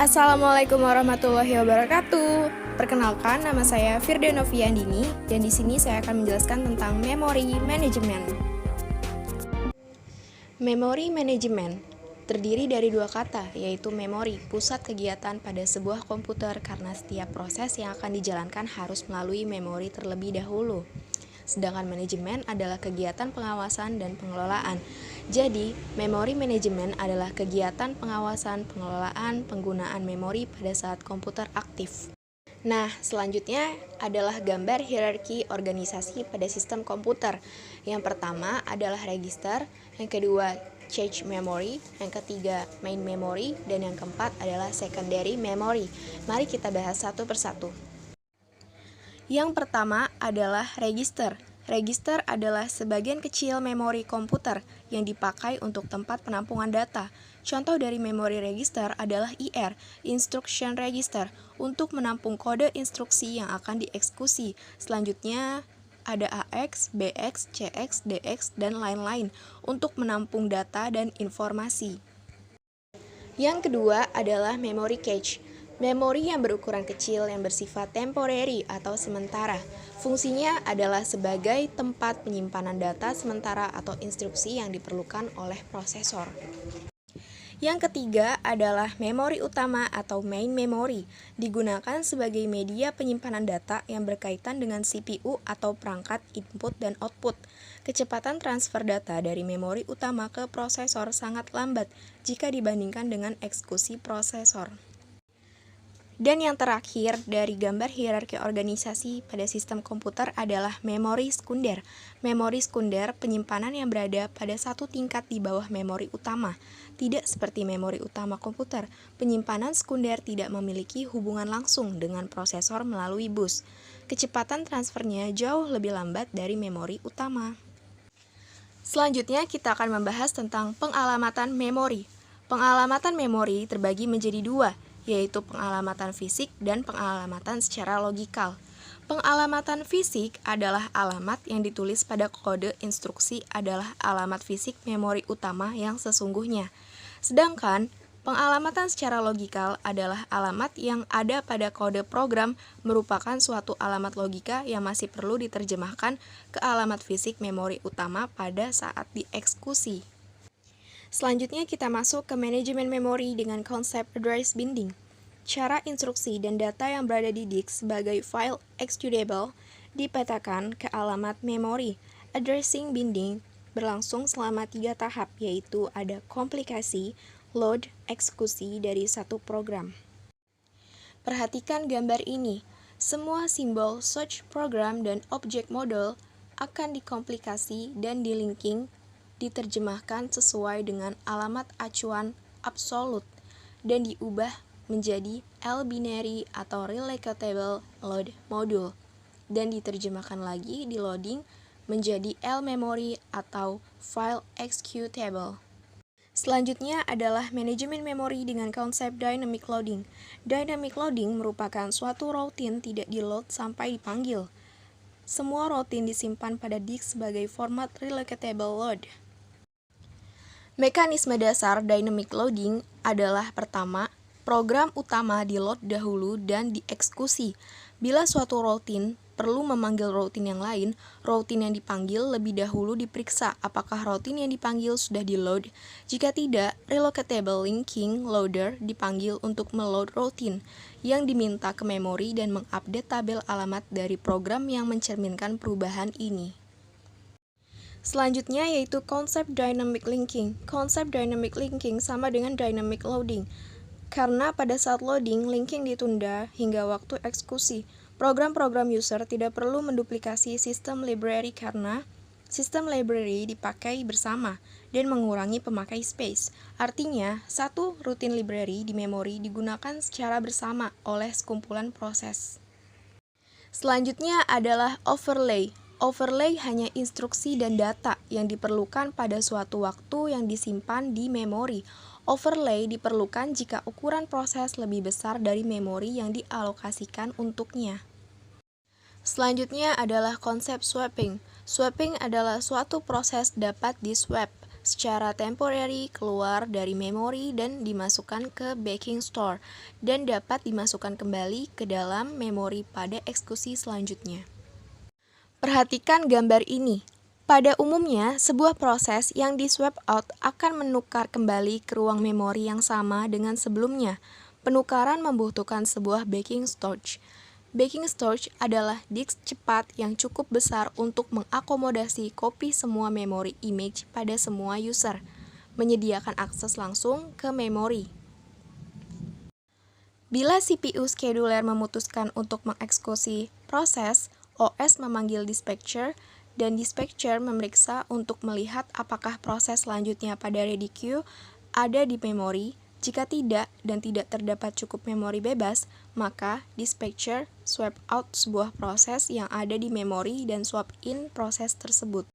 Assalamualaikum warahmatullahi wabarakatuh. Perkenalkan, nama saya Firda Noviandini dan di sini saya akan menjelaskan tentang memory management. Memory management terdiri dari dua kata, yaitu memori, pusat kegiatan pada sebuah komputer karena setiap proses yang akan dijalankan harus melalui memori terlebih dahulu. Sedangkan manajemen adalah kegiatan pengawasan dan pengelolaan. Jadi, memori manajemen adalah kegiatan pengawasan, pengelolaan, penggunaan memori pada saat komputer aktif. Nah, selanjutnya adalah gambar hierarki organisasi pada sistem komputer. Yang pertama adalah register, yang kedua cache memory, yang ketiga main memory, dan yang keempat adalah secondary memory. Mari kita bahas satu persatu. Yang pertama adalah register. Register adalah sebagian kecil memori komputer yang dipakai untuk tempat penampungan data. Contoh dari memori register adalah IR, Instruction Register, untuk menampung kode instruksi yang akan dieksekusi. Selanjutnya ada AX, BX, CX, DX, dan lain-lain untuk menampung data dan informasi. Yang kedua adalah memory cache. Memori yang berukuran kecil yang bersifat temporary atau sementara. Fungsinya adalah sebagai tempat penyimpanan data sementara atau instruksi yang diperlukan oleh prosesor. Yang ketiga adalah memori utama atau main memory, digunakan sebagai media penyimpanan data yang berkaitan dengan CPU atau perangkat input dan output. Kecepatan transfer data dari memori utama ke prosesor sangat lambat jika dibandingkan dengan eksekusi prosesor. Dan yang terakhir dari gambar hierarki organisasi pada sistem komputer adalah memori sekunder. Memori sekunder penyimpanan yang berada pada satu tingkat di bawah memori utama. Tidak seperti memori utama komputer, penyimpanan sekunder tidak memiliki hubungan langsung dengan prosesor melalui bus. Kecepatan transfernya jauh lebih lambat dari memori utama. Selanjutnya kita akan membahas tentang pengalamatan memori. Pengalamatan memori terbagi menjadi dua, yaitu pengalamatan fisik dan pengalamatan secara logikal. Pengalamatan fisik adalah alamat yang ditulis pada kode instruksi adalah alamat fisik memori utama yang sesungguhnya. Sedangkan pengalamatan secara logikal adalah alamat yang ada pada kode program merupakan suatu alamat logika yang masih perlu diterjemahkan ke alamat fisik memori utama pada saat dieksekusi. Selanjutnya kita masuk ke manajemen memori dengan konsep address binding. Cara instruksi dan data yang berada di disk sebagai file executable dipetakan ke alamat memori. Addressing binding berlangsung selama 3 tahap, yaitu ada komplikasi, load, eksekusi dari satu program. Perhatikan gambar ini. Semua simbol search program dan object model akan dikomplikasi dan di-linking diterjemahkan sesuai dengan alamat acuan absolut dan diubah menjadi L-binary atau relocatable load module dan diterjemahkan lagi di loading menjadi L-memory atau file executable. Selanjutnya adalah manajemen memori dengan konsep dynamic loading. Dynamic loading merupakan suatu routine tidak di-load sampai dipanggil. Semua routine disimpan pada disk sebagai format relocatable load. Mekanisme dasar dynamic loading adalah pertama, program utama di-load dahulu dan dieksekusi. Bila suatu routine perlu memanggil routine yang lain, routine yang dipanggil lebih dahulu diperiksa apakah routine yang dipanggil sudah di-load. Jika tidak, relocatable linking loader dipanggil untuk meload routine yang diminta ke memori dan mengupdate tabel alamat dari program yang mencerminkan perubahan ini. Selanjutnya yaitu konsep dynamic linking. Konsep dynamic linking sama dengan dynamic loading. Karena pada saat loading, linking ditunda hingga waktu eksekusi. Program-program user tidak perlu menduplikasi sistem library karena sistem library dipakai bersama dan mengurangi pemakai space. Artinya, satu rutin library di memori digunakan secara bersama oleh sekumpulan proses. Selanjutnya adalah overlay. Overlay hanya instruksi dan data yang diperlukan pada suatu waktu yang disimpan di memori. Overlay diperlukan jika ukuran proses lebih besar dari memori yang dialokasikan untuknya. Selanjutnya adalah konsep swapping. Swapping adalah suatu proses dapat di-swap. secara temporary keluar dari memori dan dimasukkan ke backing store dan dapat dimasukkan kembali ke dalam memori pada eksekusi selanjutnya. Perhatikan gambar ini. Pada umumnya, sebuah proses yang di-swap out akan menukar kembali ke ruang memori yang sama dengan sebelumnya. Penukaran membutuhkan sebuah backing storage. Backing storage adalah disk cepat yang cukup besar untuk mengakomodasi kopi semua memori image pada semua user, menyediakan akses langsung ke memori. Bila CPU scheduler memutuskan untuk mengeksekusi proses, OS memanggil dispatcher, dan dispatcher memeriksa untuk melihat apakah proses selanjutnya pada ready queue ada di memori. Jika tidak dan tidak terdapat cukup memori bebas, maka dispatcher swap out sebuah proses yang ada di memori dan swap in proses tersebut.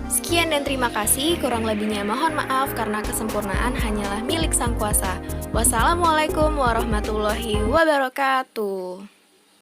Sekian dan terima kasih, kurang lebihnya mohon maaf karena kesempurnaan hanyalah milik Sang Kuasa. Wassalamualaikum warahmatullahi wabarakatuh.